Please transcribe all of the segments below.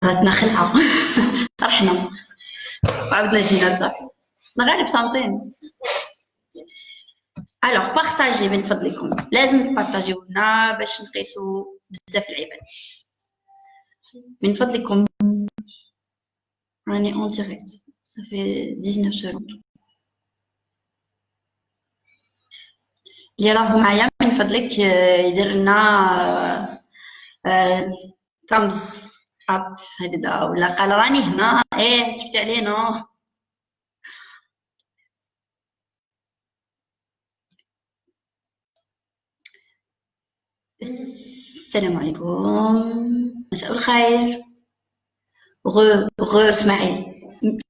راتنا خلعة رحنا وعاودنا جينا صافي نغالب صامتين. الوغ بارطاجي من فضلكم، لازم تبارطاجيو لنا باش نقيسو بزاف العباد من فضلكم. راني اون ديريكت صافي 19 سكوند. اللي راهو معايا من فضلك يدير لنا thumbs up هكذا، ولا قال راني هنا شفتي علينا. السلام عليكم، مساء الخير. غو اسماعيل،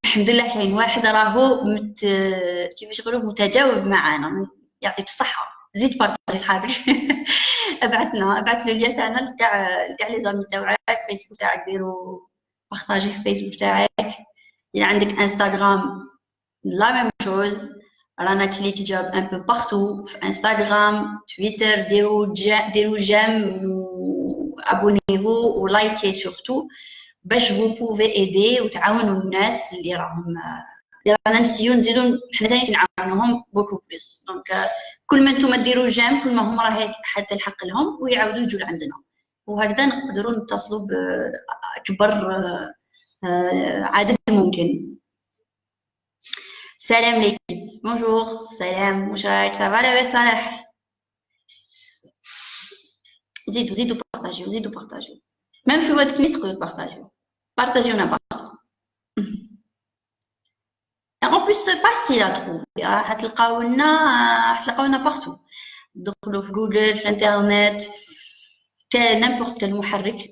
الحمد لله كاين واحد راهو كيفاش يقولوا متجاوب معانا، يعطيك الصحة. زيد بارطاجي صحابي. ابعث له اللين تاعنا لكاع لي زامي تاعك، فيسبوك تاعك ديروا بارطاجي في فيسبوك تاعك. الا عندك انستغرام لا ميم شوز، رانا كليك جاب ان بو بارتو في انستغرام تويتر، ديروا جيم وابونيفو ولايكي سورتو باش vous pouvez aider وتعاونوا الناس اللي رانا نزيدو حنا ثاني كنعاونوهم بوكو بلوس. دونك كل ما نتوما ديروا جيم كل ما هم راه حتلحق لهم ويعاودوا يجوا لعندنا، وهكذا نقدروا نتصلوا باكبر عدد ممكن. سلام ليكيب، بونجور، سلام، واش راك؟ صافا لاباس صالح؟ زيدوا بارطاجيو ميم في وقت كنيس تقدروا بارطاجيونا بارطاجيونا. En plus c'est facile à trouver، حتلقاونا بارتو. دخلوا في جوجل، في الانترنت، في نيمبورت كال محرك،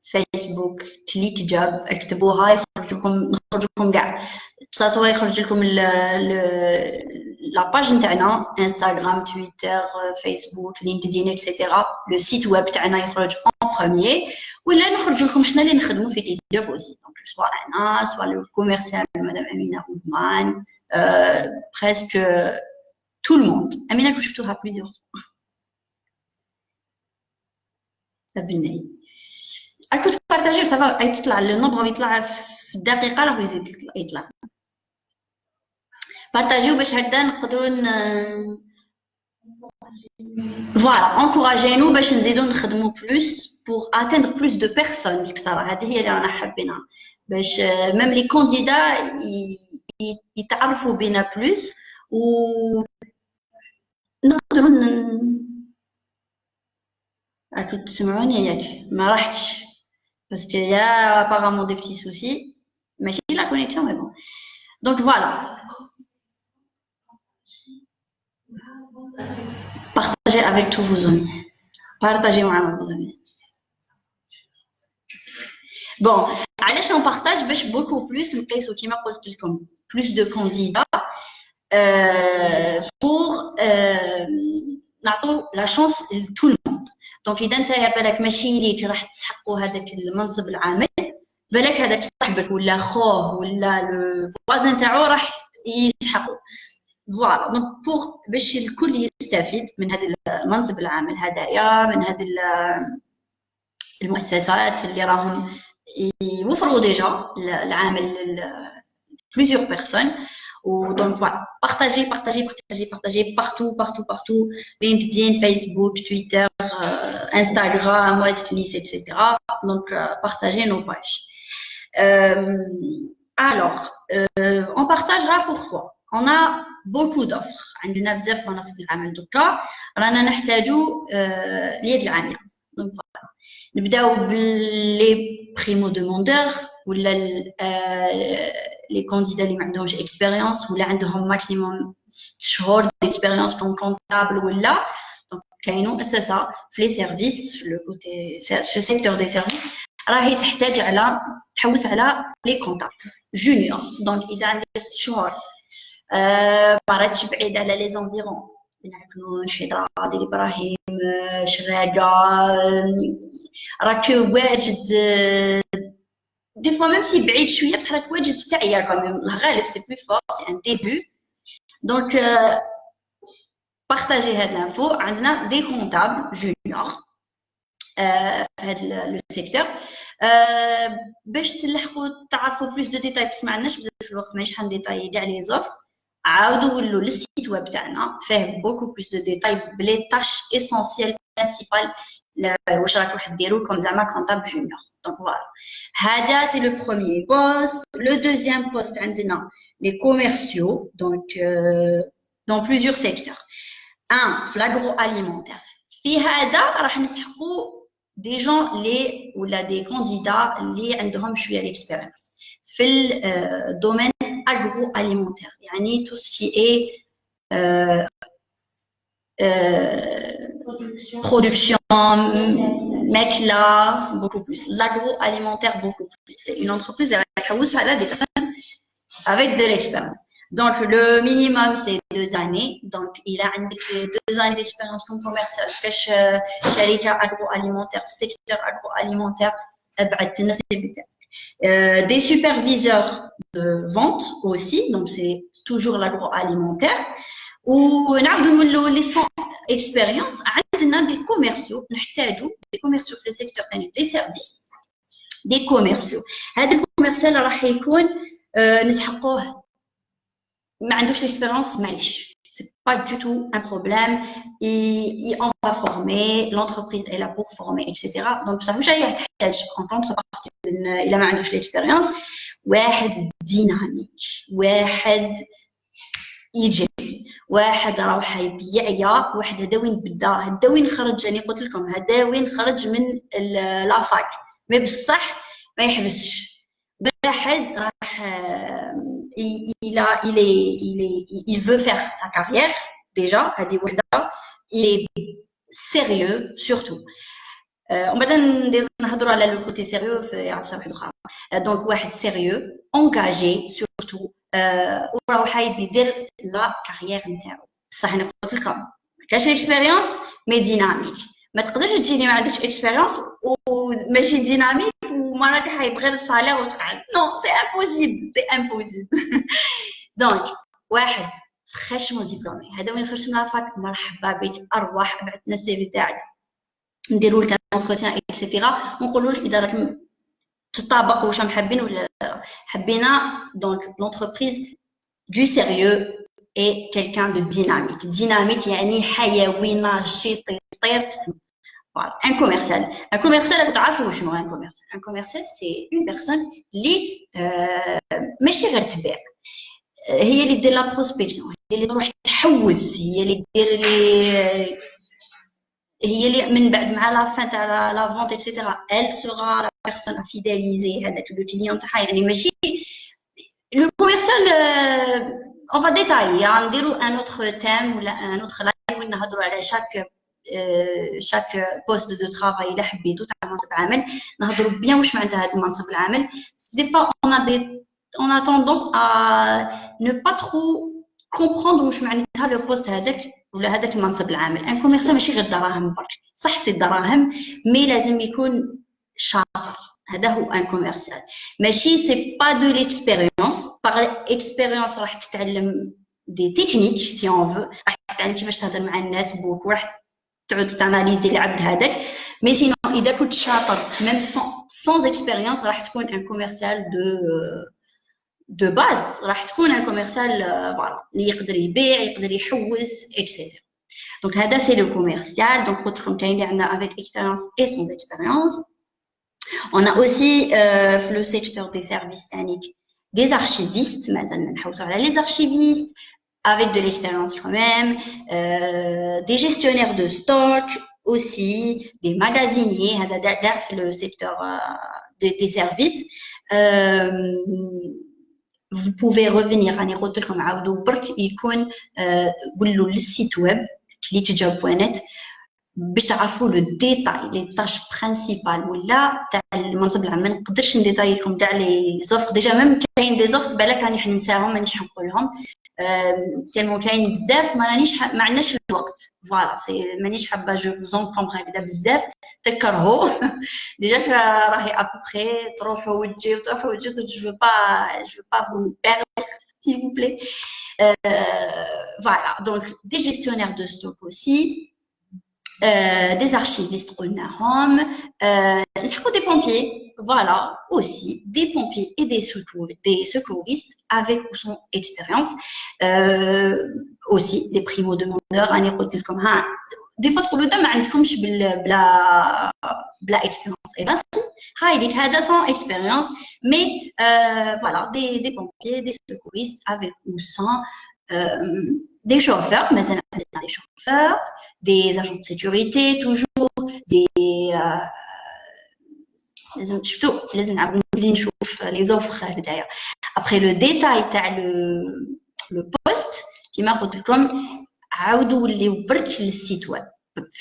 فيسبوك كليك جاب اكتبوها يخرج لكم كاع، سواء يخرج لكم لاباج نتاعنا انستغرام تويتر فيسبوك لينكدين اكسيتيرا، لو سيت ويب تاعنا يخرج اون بروميير، ولا نخرج لكم حنا اللي نخدموا في تي جوب اوسي. دونك سواء انا سواء لو كوميرسيال مدام امينه غودمان، بريسك تو الموند. امينه كنت شفتوها بليزيور بالنهي. كنت بارطاجيو صافا يطلع لو نومبر، يطلع في الدقيقه راه يزيد يطلع. بارطاجيو باش هكذا نقدروا فوالا انكوراجينو باش نزيدو نخدمو بلوس بور اتيندر بلوس دو بيرسون. صراحه هذه هي اللي رانا حابينها، باش ميم لي كانديدا يتعرفوا بينا بلوس و نقدروا راكو تسمعوني ياك؟ ما راحتش باسكو يا ابارامون دي بتي سوسي ماشي لا كونيكسيون مي بون. دونك فوالا partagez avec tous vos amis. Partagez معنا vos amis. Bon, علاش on partage باش beaucoup plus نقيسو كيما قلت لكم plus de candidats pour نعطو لا شانس لتو الموند. دونك اذا انت يا بالك ماشي ليك راح تسحقوا هذاك المنصب العامل، بالك هذاك صاحبك ولا خوه ولا لو فوازان تاعو راح يسحقوا. فوالا دونك بور باش الكل يستفيد من هذا المنصب العامل هدايا، من هذه المؤسسات اللي راهم يوفروا ديجا العامل بليزيور بيرسون. ودونك فوالا بارطاجي بارتو لينكدين فيسبوك تويتر انستغرام واد تونس اكسيتيرا. دونك بارطاجي نو باج. alors on partagera pourquoi on a beaucoup d'offres. عندنا بزاف مناصب العمل دوكا رانا نحتاجو اليد العامله. دونك فوالا نبداو باللي بريمو دوموندور ولا لي كانديدا اللي ما عندهمش اكسبيريونس ولا عندهم ماكسيموم 6 شهور ديكسبيريونس كون كونطابل ولا. دونك كاينو اساسا في لي سيرفيس في لو كوتي في سيكتور دي سيرفيس راهي تحتاج على تحوس على لي كونطابل جونيور. دونك اذا عندك 6 شهور ما راكش بعيد على لي زونفيرون نكونوا حيدرا ديال ابراهيم شراقه، راك واجد دي فوا ميم سي بعيد شويه بصح راك واجد تعيا كمان الغالب سي بلو فور سي ان ديبي. دونك بارطاجي هاد لانفو. عندنا دي كونطابل جونيور في هذا لو سيكتور. باش تلحقوا تعرفوا بلوس دو ديتاي، بس ما عندناش بزاف الوقت مانيش حنديتاي كاع لي زوفر. عاودوا ولوا للسيت ويب تاعنا فيه بوكو بلوس دو ديتاي بلي تاش اسونسيال برينسيبال واش راكم حديروا لكم زعما كونطابل جونيور. دونك فوالا هذا سي لو بروميير بوست. لو دوزيام بوست عندنا لي كوميرسيو دونك dans plusieurs secteurs. Un, في l'agroalimentaire. في هذا راح نسحقوا des gens les ou là des candidats اللي عندهم شويه l'expérience في الدومين agroalimentaire يعني tout ce qui est production, MECLA, beaucoup plus. L'agroalimentaire, beaucoup plus. C'est une entreprise avec des personnes avec de l'expérience. Donc, le minimum, c'est 2 années. Donc, il a 2 années d'expérience comme commercial. Sharika agroalimentaire, secteur agroalimentaire, des superviseurs de vente aussi. Donc, c'est toujours l'agroalimentaire. ونعاودوا نولوا لي سون اكسبيريونس. عندنا دي كوميرسيو نحتاجوا دي كوميرسيو في لو سيكتور ثاني دي سيرفيس دي كوميرسيو. هذا الكوميرسيال راح يكون نسحقوه ما عندوش الاكسبيريونس معليش سي با دو تو ان بروبليم. on va former, l'entreprise est là pour former etc. donc بصح واش هي تحتاج en contrepartie الا ما عندوش الاكسبيريونس واحد ديناميك، واحد يجي، واحد راه حيبيع، واحد هذا وين بدا، هذا وين خرج. يعني قلت لكم هذا وين خرج من لافاك مي بصح ما يحبسش. واحد راح il veut faire sa carrière déjà هذه وحده. il est sérieux surtout. ومن بعد نهضروا على لو كوتي سيريو في عفسه واحده اخرى. دونك واحد سيريو انكاجي سورتو وراه حايب يدير لا كارير نتاعو. بصح انا قلت لكم ما كاش اكسبيريونس مي ديناميك. ما تقدرش تجيني ما عندكش اكسبيريونس وماشي ديناميك وما راك حايب غير الصالير وتقعد. نو سي امبوسيبل، سي امبوسيبل. دونك واحد فريشمون ديبلومي هذا وين خرج من الفاك مرحبا بك، ارواح بعثنا السي في تاعك نديروا لك انتروتيان اكسيتيرا ونقولوا لك اذا راك تطابق واش حابين ولا حبينا. دونك لونتربريز du sérieux et quelqu'un de dynamique. Dynamique يعني حيوي نشيط يطير في السما. Voilà. Un commercial. Un commercial, vous تعرفوا شنو un commercial. Un commercial c'est une personne اللي ماشي غير تبيع، هي اللي دير لا بروسبكسيون، هي اللي تروح تحوس، هي اللي دير لي، هي اللي من بعد مع لا فان تاع لا فونت اكسيتيرا elle sera la personne à fidéliser هذاك لو كليون تاعها. يعني ماشي لو كوميرسيال on va détailler نديروا ان اوتر تيم ولا ان اوتر لايف وين نهضروا على chaque poste de travail اللي حبيتو تاع منصب العمل، نهضروا بيان واش معناتها هذا المنصب العمل. دي فوا on a tendance à ne pas trop comprendre واش معناتها لو بوست هذاك ولا هذاك المنصب العمل. ان كوميرسيال ماشي غير دراهم برك، صح سي دراهم مي لازم يكون شاطر. هذا هو ان كوميرسيال. ماشي سي با دو ليكسبيريونس. باغ اكسبيريونس راح تتعلم دي تكنيك سي اون فو، راح تتعلم كيفاش تهضر مع الناس بوك، وراح تعود تاناليزي العبد هذاك. مي سينو اذا كنت شاطر ميم سون اكسبيريونس راح تكون ان كوميرسيال دو باز، راح تكون ان كوميرسيال فوالا اللي يقدر يبيع، يقدر يحوس اكسيتيرا. دونك هذا سي لو كوميرسيال. دونك قلت لكم كاين اللي عندنا افيك اكسبيريونس اي سون اكسبيريونس. On a aussi le secteur des services techniques des archivistes, les archivistes avec de l'expérience quand même, des gestionnaires de stock aussi, des magasiniers, le secteur des services. Vous pouvez revenir à نقولكم عاودوا برك يكون قولوا للسيت ويب clickjob.net باش تعرفوا لو ديتاي لي طاش برينسيبال ولا تاع المنصب العام. ما نقدرش نديتاي لكم كاع لي زوفر، ديجا ميم كاين دي زوفر بالك راني حننساهم مانيش حنقولهم تالمون كاين بزاف ما عندناش الوقت. فوالا سي مانيش حابه جو فوزون كومبر هكذا بزاف تكرهوا ديجا راهي ابري تروحوا وتجيو تروحوا وتجيو. جو با vous perdre s'il vous plaît. Voilà donc des gestionnaires de stock aussi. des archivistes قلناهم نسحقوا des pompiers voilà aussi des pompiers et des secouristes avec son expérience aussi des primo demandeurs راني قلت لكم ها دي فوا تقولوا ده ما عندكمش بلا expérience et ben si هاي هذا sans expérience mais voilà des pompiers des secouristes avec ou sans des chauffeurs, mais des chauffeurs, des agents de sécurité, toujours des les offres d'ailleurs. Après le détail, tu as le poste qui m'a dit comme le site web.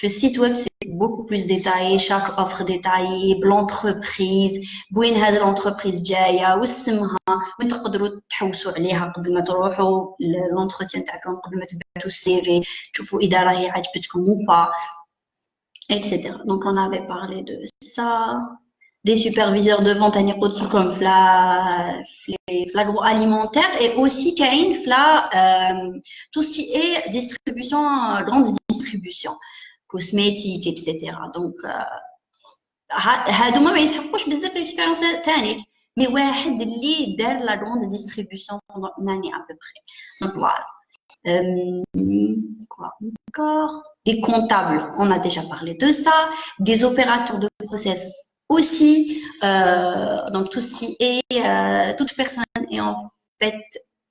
Le site web, c'est beaucoup plus détaillé, chaque offre détaillée, l'entreprise, وين هذه l'entreprise جاية واسمها وين تقدروا تحوسوا عليها قبل ما تروحوا l'entretien تاعكم قبل ما تبعتوا السي في تشوفوا إذا راهي عجبتكم ou pas, etc. Donc on avait parlé de ça. Des superviseurs de vente comme l'agroalimentaire et aussi tout ce qui est distribution, grande distribution, cosmétique, etc. Donc, هادو ما يتحقوش بزاف l'expérience تانيك mais واحد اللي دار la grande distribution pendant une année à peu près. Donc voilà. Quoi encore? Des comptables, on a déjà parlé de ça. Des opérateurs de process aussi. Donc tout ce qui est toute personne est en fait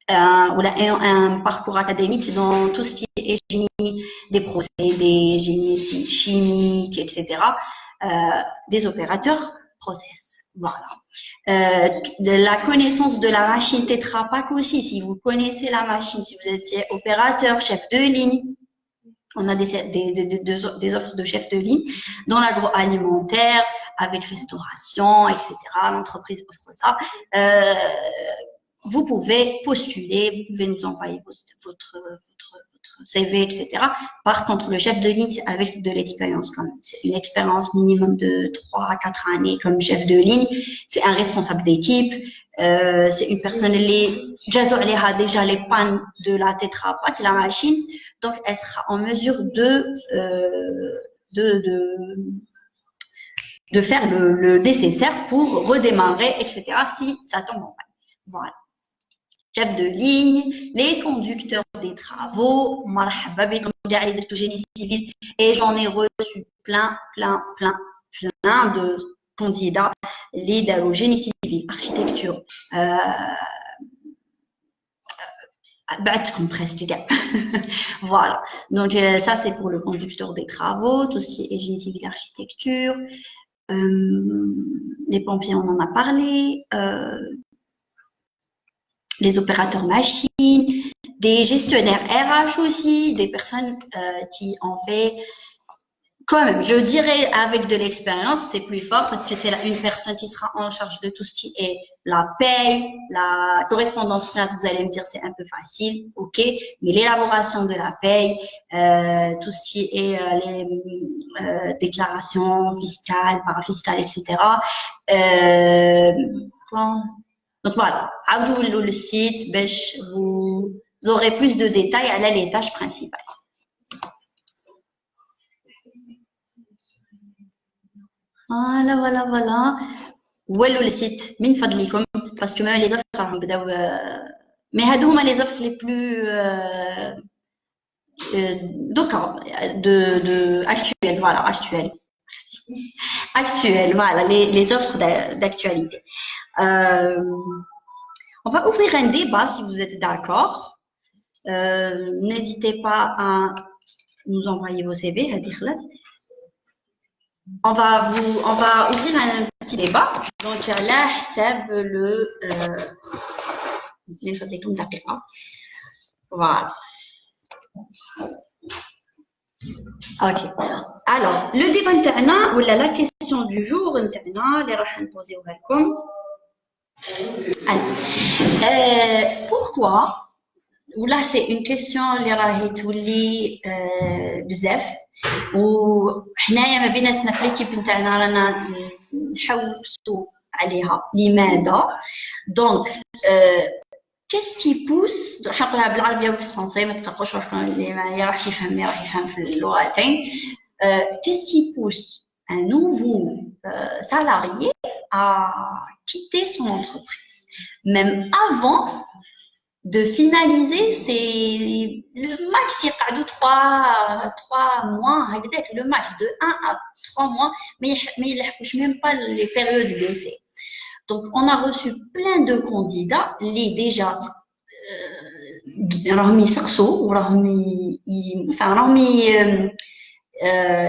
un parcours académique dans tout ce qui est génie des procédés, génie chimique, etc. Des opérateurs process. Voilà. La connaissance de la machine Tetra Pak aussi. Si vous connaissez la machine, si vous étiez opérateur, chef de ligne, on a des offres de chef de ligne dans l'agroalimentaire, avec restauration, etc. L'entreprise offre ça. Vous pouvez postuler, vous pouvez nous envoyer votre CV, etc. Par contre, le chef de ligne, c'est avec de l'expérience quand même. C'est une expérience minimum de 3 à 4 années comme chef de ligne. C'est un responsable d'équipe. C'est une personne qui a déjà les pannes de la Tetra Pak, la machine. Donc, elle sera en mesure de faire le nécessaire pour redémarrer, etc. si ça tombe en panne. Voilà. Chef de ligne, les conducteurs des travaux, génie civil, et j'en ai reçu plein de candidats, leader au génie civil, architecture, comme presque voilà, donc ça c'est pour le conducteur des travaux, tout ce qui est génie civil, architecture, les pompiers on en a parlé, les opérateurs machines, des gestionnaires RH aussi, des personnes qui ont fait, quand même, je dirais avec de l'expérience, c'est plus fort parce que c'est une personne qui sera en charge de tout ce qui est la paye, la correspondance classe, vous allez me dire c'est un peu facile, ok, mais l'élaboration de la paye, tout ce qui est les déclarations fiscales, parafiscales, etc. Donc voilà, le site, vous aurez plus de détails à les tâches principales. Voilà. Voilà le site, min fadlikum, parce que même les offres, mais هادو les offres les plus actuelles, voilà, actuelles. Actuelles, voilà, les offres d'actualité. On va ouvrir un débat si vous êtes d'accord. N'hésitez pas à nous envoyer vos CV, on va ouvrir un petit débat. Donc là, c'est voilà. Ok. Alors, le débat interna ou la question du jour interna, les راح نبوزيوها لكم. Pourquoi? Là, c'est une question اللي راهي تولي بزاف. وحنايا ما بيناتنا في ليكيب نتاعنا رانا نحوسوا عليها لماذا دونك qu'est-ce qui pousse نقولها بالعربيه والفرنسيه ما تقلقوش روحكم اللي معايا راح يفهم في اللغتين qu'est-ce qui pousse un nouveau salarié à quitter son entreprise, même avant de finaliser, c'est le max, il y a 3 mois, le max de 1 à 3 mois, mais il ne même pas les périodes d'essai. Donc, on a reçu plein de candidats, les déjà راهم يسقسوا وراهم راهم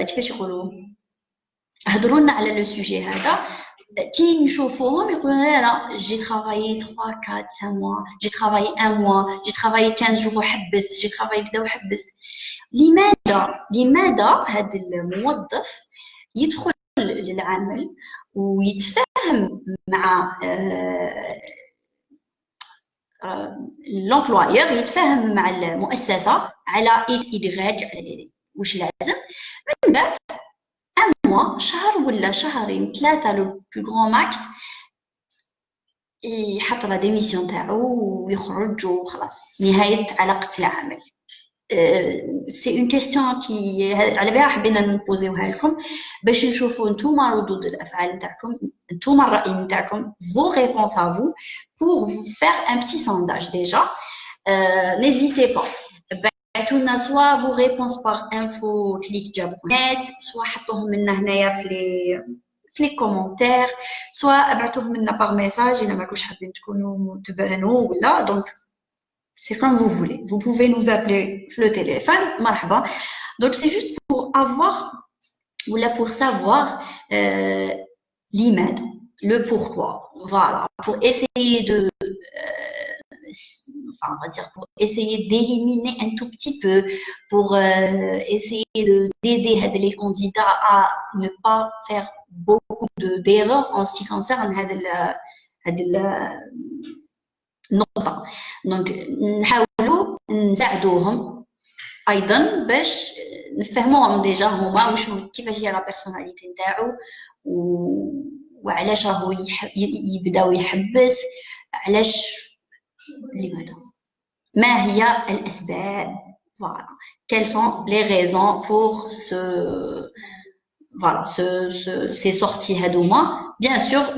كيفاش يقولوا هضروا لنا على لو سوجي هذا كي نشوفوهم يقولون لا جي travaillé 3 4 5 mois جي travaillé 1 mois جي travaillé 15 jours وحبست جي travaillé كذا وحبست لماذا هذا الموظف يدخل للعمل ويتفاهم مع l'employeur يتفاهم مع المؤسسة على على واش لازم من بعد شهر ولا شهرين 3 لو بلو غران ماكس يحط لا ديميسيون تاعو ويخرج وخلاص نهاية علاقة العمل. سي اون كيستيون كي على بالها حبينا نبوزيوها لكم باش نشوفوا نتوما ردود الافعال نتاعكم نتوما الراي نتاعكم vos réponses à vous pour faire un petit sondage déjà. N'hésitez pas بعتوا لنا سوا vos réponses par info clickjob.net سوا حطوهم لنا هنايا في لي كومونتير سوا ابعتوهم لنا باغ ميساج الا ما كنتوش حابين تكونوا تبانوا ولا دونك c'est comme vous voulez. Vous pouvez nous appeler le téléphone, marhaba. Donc c'est juste pour avoir ou là pour savoir l'imad, le pourquoi. Voilà, pour essayer de enfin on va dire pour essayer d'éliminer un tout petit peu pour essayer d'aider les candidats à ne pas faire beaucoup d'erreurs en ce qui concerne نقطة. دونك نحاولوا نساعدوهم ايضا باش نفهموهم ديجا هما وشنو كيفاش هي لا بيرسوناليتي نتاعو وعلاش راهو يبداو يحبس علاش لماذا ما هي الاسباب فوالا quelles sont les raisons pour voilà ces sorties هذوما bien sûr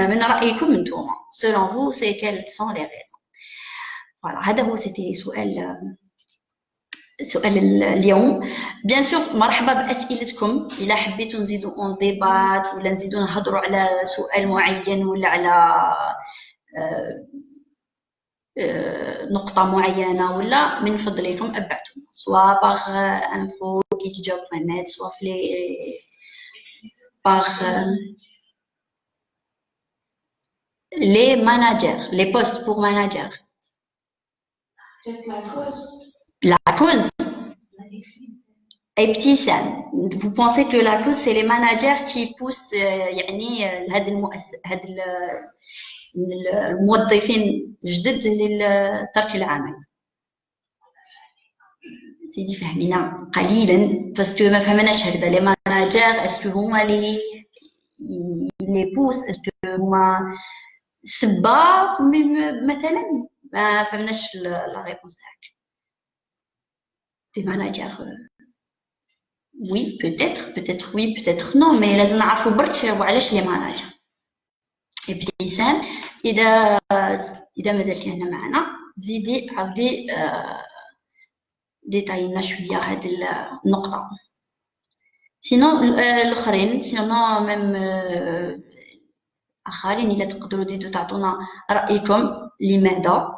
من رأيكم نتوما selon vous c'est quelles sont les raisons voilà هذا هو c'était سؤال اليوم bien sûr مرحبا بأسئلتكم إلا حبيتوا نزيدوا اون ديبات ولا نزيدوا نهضروا على سؤال معين ولا على نقطة معينة ولا من فضلكم أبعتوا سواء باغ انفو clickjob.net سواء في باغ les managers, les postes pour managers. La cause. Ibtissam, vous pensez que la cause c'est les managers qui poussent يعني هاد الموظفين جدد لترك العمل. سيدي فهمينا قليلا باسكو ما فهمناش هكذا لي ماناجر اسكو هما لي بوس اسكو هما سبا مثلا ما فهمناش لا ريبونس تاعك لي ماناجر وي peut-être وي peut-être نو مي لازم نعرفوا برك وعلاش لي ماناجر. ابتسام اذا مازلتي هنا معنا زيدي عاودي ديتايلنا شويه هاد النقطه سينو الاخرين سينو ميم اخرين الا تقدروا تزيدوا تعطونا رايكم لماذا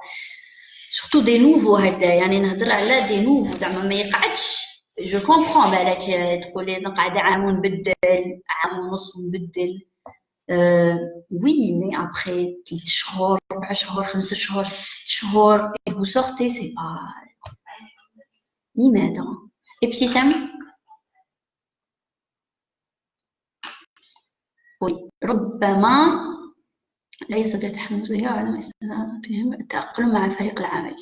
سورتو دي نوفو هكذا يعني نهضر على دي نوفو زعما ما يقعدش جو كومبرون بالك تقولي نقعد عام ونبدل عام ونص ونبدل وي مي ابري 3 شهور 4 شهور 5 شهور 6 شهور et vous sortez c'est pas لماذا ابتسام وي ربما لا يستطيع تحمل مسؤولية وعدم استطاعتهم التأقلم مع فريق العمل.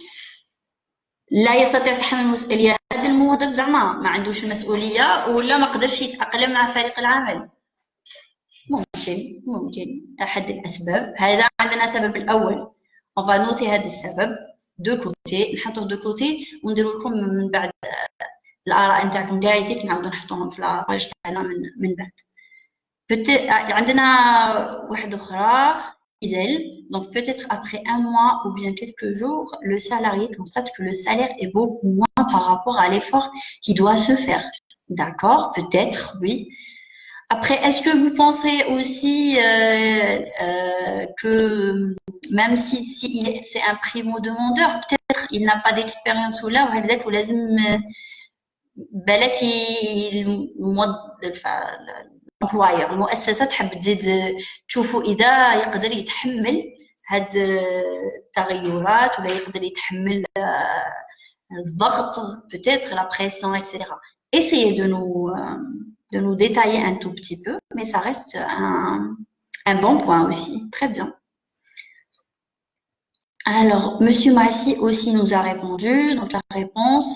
لا يستطيع تحمل المسؤولية هذا الموظف زعما ما عندوش المسؤولية ولا ما قدرش يتأقلم مع فريق العمل. ممكن أحد الأسباب هذا عندنا سبب الأول on va noter هذا السبب دو كوتي نحطوه دو كوتي ونديرو لكم من بعد الاراء نتاعكم كاع يتيك نعاودو نحطوهم في لاباج تاعنا من بعد. عندنا واحده اخرى Diesel. Donc peut-être après un mois ou bien quelques jours, le salarié constate que le salaire est beaucoup moins par rapport à l'effort qui doit se faire. D'accord, peut-être, oui. Après, est-ce que vous pensez aussi que même si c'est un primo-demandeur, peut-être il n'a pas d'expérience ou là, ou لازم بالك الامبلوير المؤسسه تحب تزيد تشوفوا اذا يقدر يتحمل هاد التغيرات ولا يقدر يتحمل الضغط peut-être la pression etc. Essayez de nous détailler un tout petit peu mais ça reste un bon point aussi. Très bien. Alors monsieur Massi aussi nous a répondu. Donc la réponse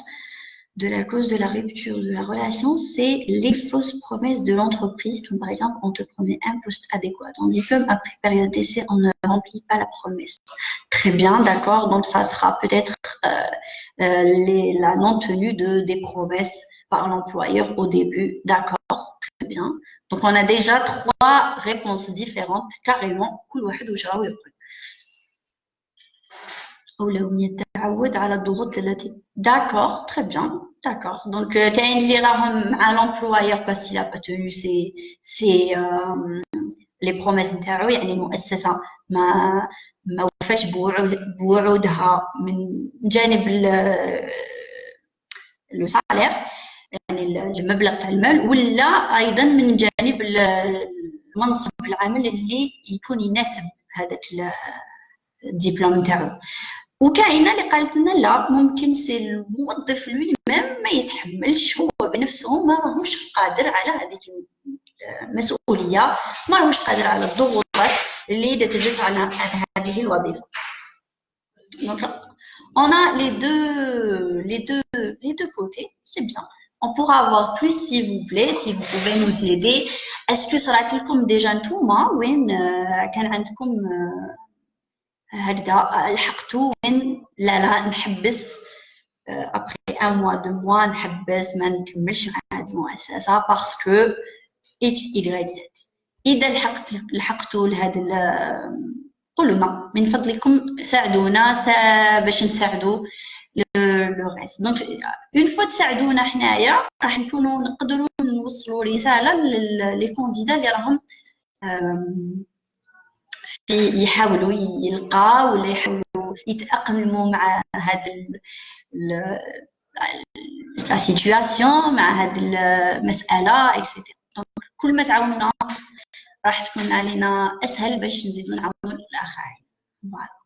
de la cause de la rupture de la relation, c'est les fausses promesses de l'entreprise. Donc, par exemple, on te promet un poste adéquat, tandis que après période d'essai, on ne remplit pas la promesse. Très bien, d'accord. Donc, ça sera peut-être la non-tenue des promesses par l'employeur au début. D'accord, très bien. Donc, on a déjà 3 réponses différentes, carrément. D'accord, très bien, d'accord. Donc, كاين اللي راهم مع l'employeur parce qu'il a pas tenu ses les promesses نتاعو يعني المؤسسة ما وفاش بوعودها من جانب لو سالير يعني المبلغ تاع المال ولا ايضا من جانب المنصب العمل اللي يكون يناسب هذاك الدبلوم نتاعو. وكاينه اللي قالت لنا لا ممكن سي الموظف لوي ميم ما يتحملش هو بنفسه ما راهوش قادر على هذيك المسؤوليه ما راهوش قادر على الضغوطات اللي نتجت عن هذه الوظيفه. Donc on a les deux côtés, c'est bien. On pourra avoir plus s'il vous plaît, si vous pouvez nous aider. Est-ce que صرات لكم ديجا نتوما وين كان عندكم هكذا لحقتوا وين لا نحبس après un mois 2 mois نحبس ما نكملش مع هذه المؤسسه باسكو اكس y z. اذا لحقتوا لهذا قولوا لنا من فضلكم ساعدونا باش نساعدوا لو ريست. دونك اون فوا تساعدونا حنايا راح نكونوا نقدروا نوصلوا رساله لي كونديدا اللي راهم يحاولوا يلقاو ولا يحاولوا يتأقلموا مع هاد لا سيتوياسيون مع هاد المسألة اكسيتيرا. كل ما تعاوننا راح تكون علينا اسهل باش نزيدوا نعاونوا الاخرين. فوالا.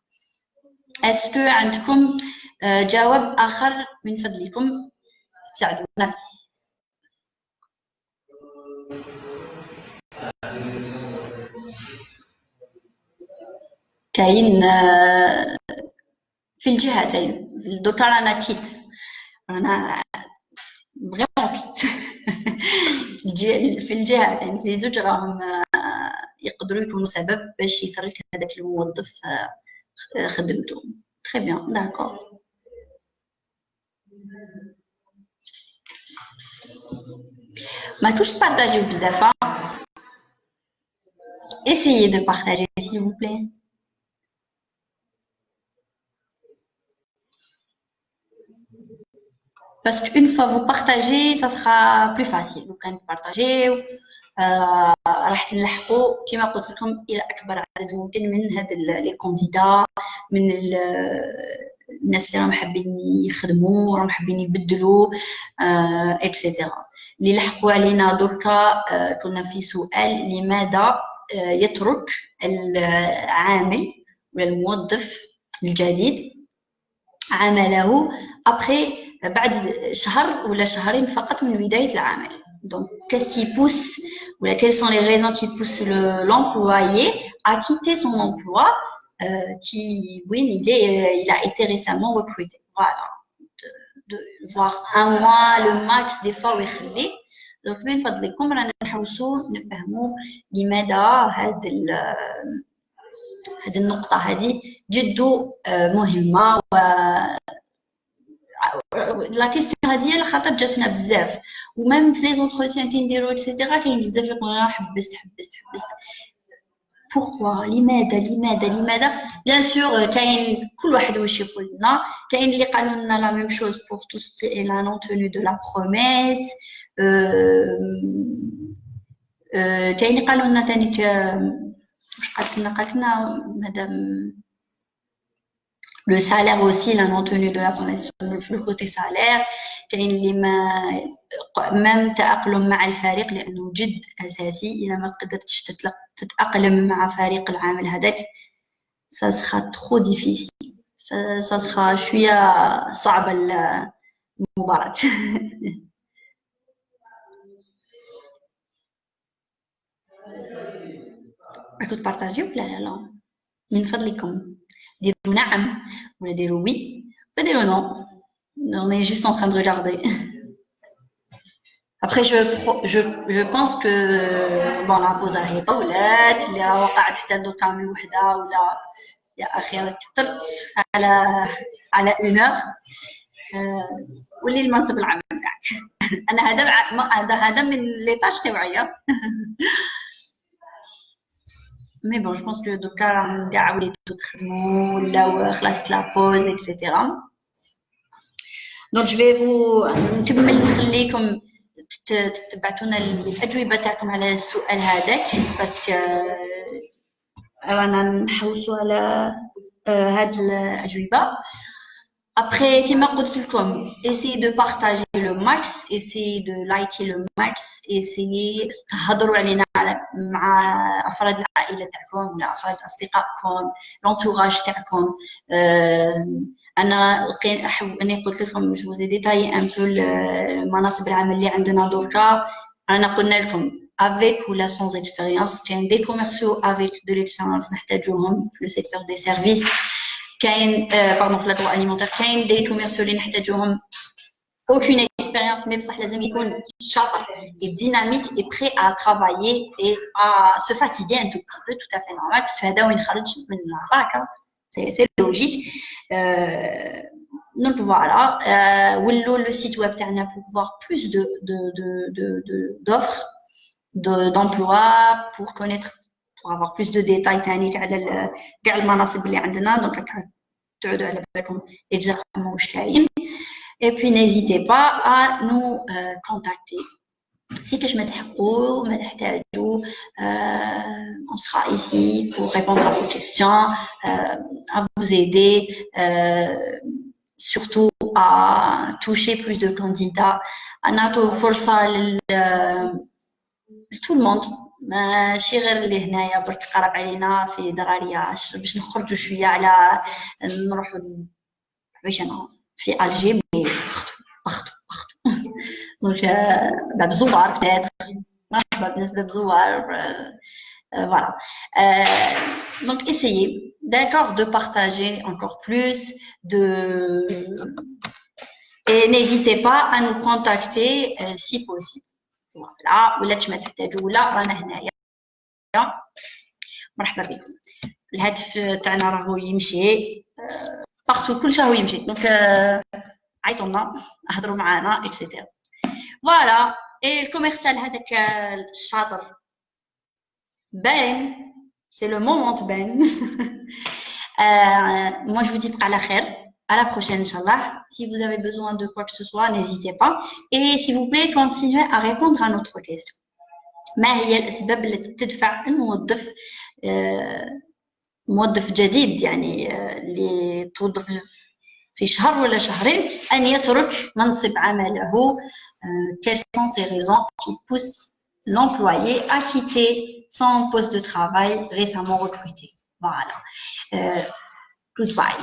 اسكو عندكم جواب اخر من فضلكم ساعدونا. كاين في الجهتين دوكا رانا كيت رانا فريمون كيت في الجهتين في زوج راهم يقدروا يكونوا سبب باش يترك هذاك الموظف خدمته. تري بيان داكور. ما توش تبارطاجيو بزاف. essayez de partager s'il vous plaît. Parce qu'une fois vous partagez, ça sera plus facile. Vous pouvez partager. راح نلحقوا كما قلت لكم الى اكبر عدد ممكن من هاد لي كانديدا من الناس اللي راهم حابين يخدموا راهم حابين يبدلوا اكسيتيرا. اللي لحقوا علينا دركا كنا في سؤال لماذا يترك العامل ولا الموظف الجديد عمله après بعد شهر ولا شهرين فقط من بداية العمل. Donc, qu'est-ce qui pousse ou quelles sont les raisons qui poussent l'employé à quitter son emploi oui, il a été récemment recruté. Voilà. De voir un mois, le max des fois ويخلي. Donc, من فضلكم رانا نحوسوا نفهموا لماذا هذه النقطة هذه جد مهمة لا كيسيون هادي لخاطر جاتنا بزاف ومام في لي زونتروتيان كنديرو اكسيتيرا كاين بزاف اللي يقولوا حبست حبست حبست بوركوا لماذا بيان سور كاين كل واحد واش يقول لنا كاين اللي قالوا لنا لا ميم شوز بور تو سي لا نون توني دو لا بروميس كاين اللي قالوا لنا ثاني واش قالت لنا مادام le salaire aussi la non tenue de la promesse le côté salaire كاين اللي ما même تأقلم مع الفريق لأنه جد أساسي إذا ما قدرتش تتأقلم مع فريق العمل هذاك ça sera trop difficile ça sera شوية صعبة المباراة راكو تبارطاجيو لا من فضلكم ديروا نعم ولا ديروا وي ولا ديروا نو on est juste en train de regarder après je pense que bon la pause راهي طولت اللي راه وقعت حتى دوكا من وحده ولا يا اخي راك كثرت على 1 heure ولي المنصب العام تاعك انا هذا من لي طاش تاعي مي بون جو بونس كو دوكا راهم كاع وليتو تخدموا ولا خلصت لا بوز اكسيتيرا دونك جو في فو نكمل نخليكم تبعتونا الاجوبه تاعكم على السؤال هذاك باسكو رانا نحوسوا على هاد الاجوبه Après, كما قلت لكم, essayez de partager le max, essayez de liker le max, essayez تهضروا علينا مع أفراد العائلة تاعكم ولا أفراد أصدقائكم, l'entourage تاعكم. أنا أني قلت لكم je vous ai détaillé un peu المناصب العمل اللي عندنا دركا. أنا قلنا لكم avec ou sans expérience, كاين des commerciaux avec de l'expérience نحتاجوهم في le secteur des services. كاين باردون في لاغرو اليمونتير كاين دي كوميرسيو اللي نحتاجوهم aucune expérience mais بصح لازم يكون شاطر et dynamique et prêt à travailler et à se fatiguer un tout petit peu tout à fait normal parce que هذا وين خرج من الفاك c'est logique donc voilà ولو le site web تاعنا pour voir plus d'offres d'emploi pour connaître pour avoir plus de détails تاني على كاع المناصب اللي عندنا دونك تعودوا على بالكم exactement واش كاين et puis n'hésitez pas à nous contacter si كاش ما تحقوا ما تحتاجوا on sera ici pour répondre à vos questions à vous aider surtout à toucher plus de candidats نعطوا فرصة لتو الموند ماشي غير اللي هنايا برك قرب علينا في درارية باش نخرجوا شويه على نروحوا باش انا في الجي مي اختو دونك باب زوار بتات مرحبا بالناس باب زوار voilà donc essayez d'accord de partager encore plus et n'hésitez pas à nous contacter si possible. Voilà, ولا ما تحتاجوا ولا رانا هنايا مرحبا بكم. الهدف تاعنا راهو يمشي بارتو كل شهر يمشي دونك عيطوا لنا هضروا معنا اكسيتيرا فوالا. الكوميرسيال هذاك الشاطر باين سي لو مومون تبان. moi je vous dis بقى على خير. À la prochaine, Inch'Allah. Si vous avez besoin de quoi que ce soit, n'hésitez pas. Et s'il vous plaît, continuez à répondre à notre question. ما هي الأسباب التي تدفع الموظف موظف جديد يعني اللي توظف في شهر ولا شهرين أن يترك منصب عمله quelles sont ces raisons qui poussent l'employé à quitter son poste de travail récemment recruté. Voilà. Goodbye.